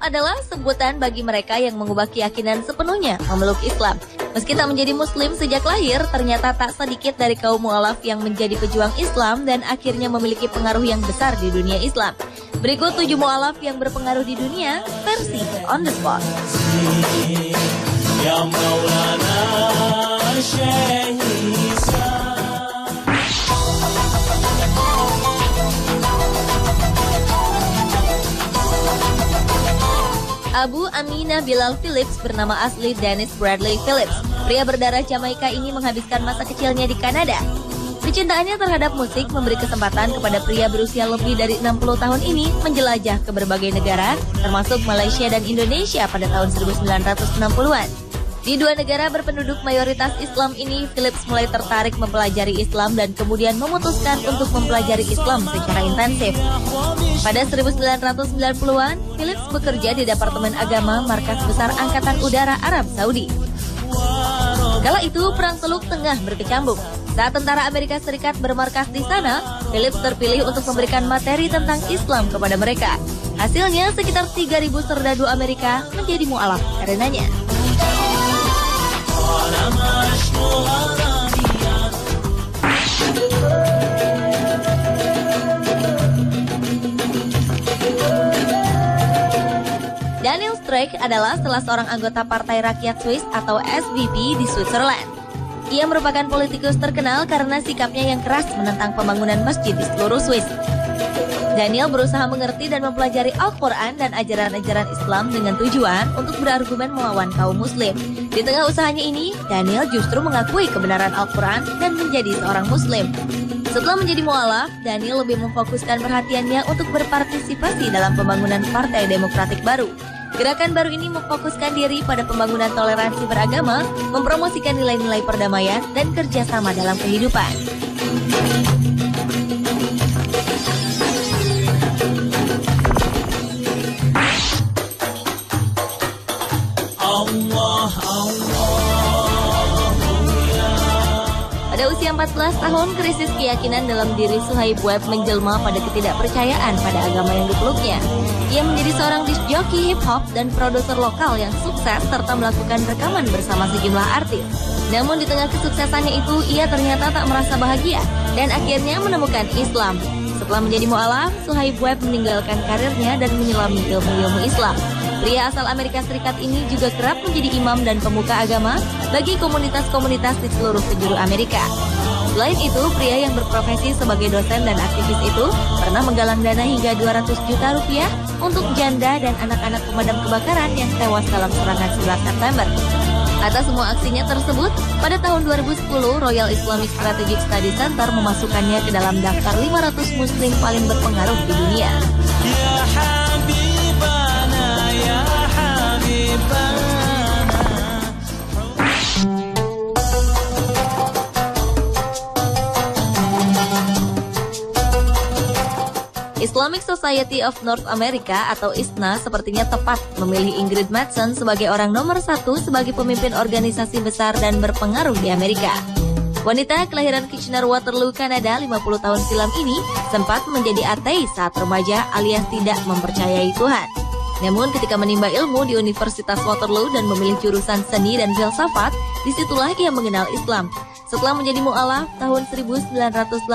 adalah sebutan bagi mereka yang mengubah keyakinan sepenuhnya memeluk Islam. Meski tak menjadi muslim sejak lahir, ternyata tak sedikit dari kaum mu'alaf yang menjadi pejuang Islam dan akhirnya memiliki pengaruh yang besar di dunia Islam. Berikut 7 mu'alaf yang berpengaruh di dunia, versi On The Spot. Abu Aminah Bilal Phillips bernama asli Dennis Bradley Phillips. Pria berdarah Jamaika ini menghabiskan masa kecilnya di Kanada. Kecintaannya terhadap musik memberi kesempatan kepada pria berusia lebih dari 60 tahun ini menjelajah ke berbagai negara, termasuk Malaysia dan Indonesia pada tahun 1960-an. Di 2 negara berpenduduk mayoritas Islam ini, Phillips mulai tertarik mempelajari Islam dan kemudian memutuskan untuk mempelajari Islam secara intensif. Pada 1990-an, Phillips bekerja di Departemen Agama Markas Besar Angkatan Udara Arab Saudi. Kala itu, Perang Teluk Tengah berkecambuk. Saat tentara Amerika Serikat bermarkas di sana, Phillips terpilih untuk memberikan materi tentang Islam kepada mereka. Hasilnya, sekitar 3.000 serdadu Amerika menjadi mu'alaf karenanya. Daniel Streich adalah salah seorang anggota Partai Rakyat Swiss atau SVP di Switzerland. Ia merupakan politikus terkenal karena sikapnya yang keras menentang pembangunan masjid di seluruh Swiss. Daniel berusaha mengerti dan mempelajari Al-Quran dan ajaran-ajaran Islam dengan tujuan untuk berargumen melawan kaum muslim. Di tengah usahanya ini, Daniel justru mengakui kebenaran Al-Quran dan menjadi seorang muslim. Setelah menjadi mu'alaf, Daniel lebih memfokuskan perhatiannya untuk berpartisipasi dalam pembangunan Partai Demokratik baru. Gerakan baru ini memfokuskan diri pada pembangunan toleransi beragama, mempromosikan nilai-nilai perdamaian, dan kerjasama dalam kehidupan. Pada usia 14 tahun, krisis keyakinan dalam diri Suhaib Webb menjelma pada ketidakpercayaan pada agama yang dipeluknya. Ia menjadi seorang disc jockey hip-hop dan produser lokal yang sukses serta melakukan rekaman bersama sejumlah artis. Namun di tengah kesuksesannya itu, ia ternyata tak merasa bahagia dan akhirnya menemukan Islam. Setelah menjadi mu'alaf, Suhaib Webb meninggalkan karirnya dan menyelami ilmu-ilmu Islam. Pria asal Amerika Serikat ini juga kerap menjadi imam dan pemuka agama bagi komunitas-komunitas di seluruh penjuru Amerika. Selain itu, pria yang berprofesi sebagai dosen dan aktivis itu pernah menggalang dana hingga 200 juta rupiah untuk janda dan anak-anak pemadam kebakaran yang tewas dalam serangan 11 September. Atas semua aksinya tersebut, pada tahun 2010, Royal Islamic Strategic Study Center memasukkannya ke dalam daftar 500 muslim paling berpengaruh di dunia. Islamic Society of North America atau ISNA sepertinya tepat memilih Ingrid Mattson sebagai orang nomor 1 sebagai pemimpin organisasi besar dan berpengaruh di Amerika. Wanita kelahiran Kitchener-Waterloo, Kanada 50 tahun silam ini sempat menjadi ateis saat remaja alias tidak mempercayai Tuhan. Namun ketika menimba ilmu di Universitas Waterloo dan memilih jurusan seni dan filsafat, disitulah ia mengenal Islam. Setelah menjadi mu'alaf tahun 1986,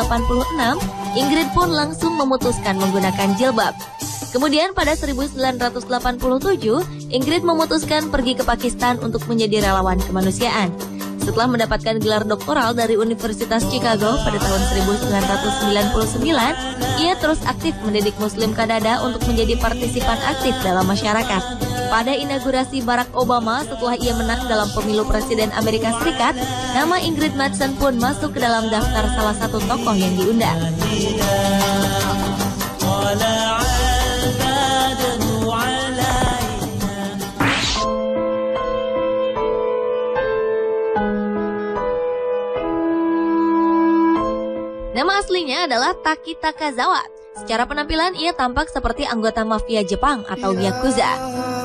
Ingrid pun langsung memutuskan menggunakan jilbab. Kemudian pada 1987, Ingrid memutuskan pergi ke Pakistan untuk menjadi relawan kemanusiaan. Setelah mendapatkan gelar doktoral dari Universitas Chicago pada tahun 1999, ia terus aktif mendidik Muslim Kanada untuk menjadi partisipan aktif dalam masyarakat. Pada inaugurasi Barack Obama setelah ia menang dalam pemilu Presiden Amerika Serikat, nama Ingrid Mattson pun masuk ke dalam daftar salah satu tokoh yang diundang. Nama aslinya adalah Taki Takazawa. Secara penampilan ia tampak seperti anggota mafia Jepang atau Yakuza.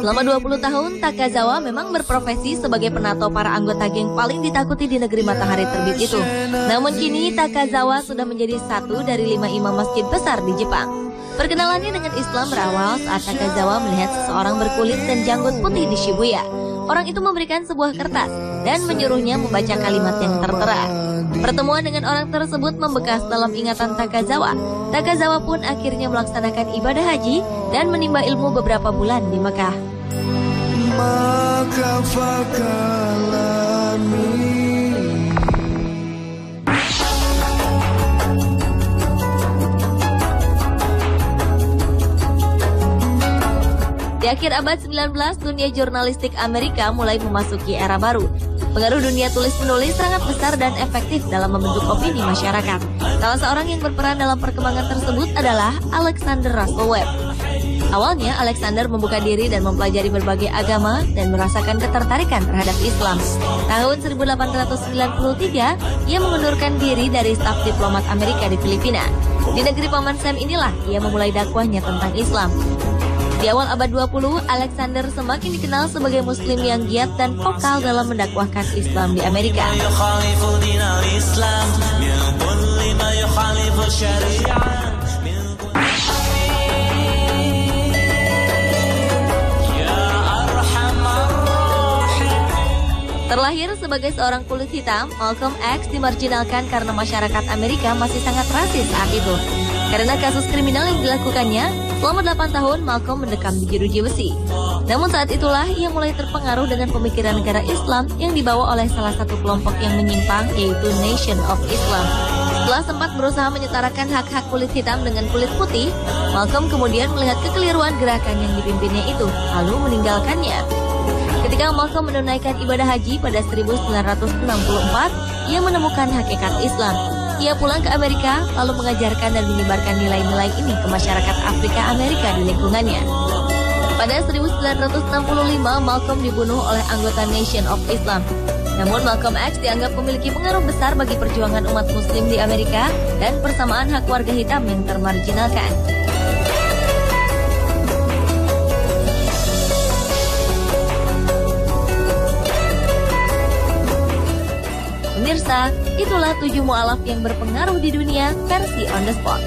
Selama 20 tahun, Takazawa memang berprofesi sebagai penato para anggota geng paling ditakuti di negeri matahari terbit itu. Namun kini Takazawa sudah menjadi satu dari 5 imam masjid besar di Jepang. Perkenalannya dengan Islam berawal saat Takazawa melihat seseorang berkulit dan janggut putih di Shibuya. Orang itu memberikan sebuah kertas dan menyuruhnya membaca kalimat yang tertera. Pertemuan dengan orang tersebut membekas dalam ingatan Takazawa. Takazawa pun akhirnya melaksanakan ibadah haji dan menimba ilmu beberapa bulan di Mekah. Di akhir abad 19, dunia jurnalistik Amerika mulai memasuki era baru. Pengaruh dunia tulis-menulis sangat besar dan efektif dalam membentuk opini masyarakat. Salah seorang yang berperan dalam perkembangan tersebut adalah Alexander Russell Webb. Awalnya, Alexander membuka diri dan mempelajari berbagai agama dan merasakan ketertarikan terhadap Islam. Tahun 1893, ia mengundurkan diri dari staf diplomat Amerika di Filipina. Di negeri Paman Sam inilah ia memulai dakwahnya tentang Islam. Di awal abad 20, Alexander semakin dikenal sebagai muslim yang giat dan vokal dalam mendakwahkan Islam di Amerika. Terlahir sebagai seorang kulit hitam, Malcolm X dimarginalkan karena masyarakat Amerika masih sangat rasis saat itu. Karena kasus kriminal yang dilakukannya, selama 8 tahun Malcolm mendekam di jeruji besi. Namun saat itulah ia mulai terpengaruh dengan pemikiran negara Islam yang dibawa oleh salah satu kelompok yang menyimpang, yaitu Nation of Islam. Setelah sempat berusaha menyetarakan hak-hak kulit hitam dengan kulit putih, Malcolm kemudian melihat kekeliruan gerakan yang dipimpinnya itu, lalu meninggalkannya. Ketika Malcolm menunaikan ibadah haji pada 1964, ia menemukan hakikat Islam. Ia pulang ke Amerika, lalu mengajarkan dan menyebarkan nilai-nilai ini ke masyarakat Afrika Amerika di lingkungannya. Pada 1965, Malcolm dibunuh oleh anggota Nation of Islam. Namun Malcolm X dianggap memiliki pengaruh besar bagi perjuangan umat muslim di Amerika dan persamaan hak warga hitam yang termarginalkan. Pemirsa, itulah 7 mu'alaf yang berpengaruh di dunia versi On The Spot.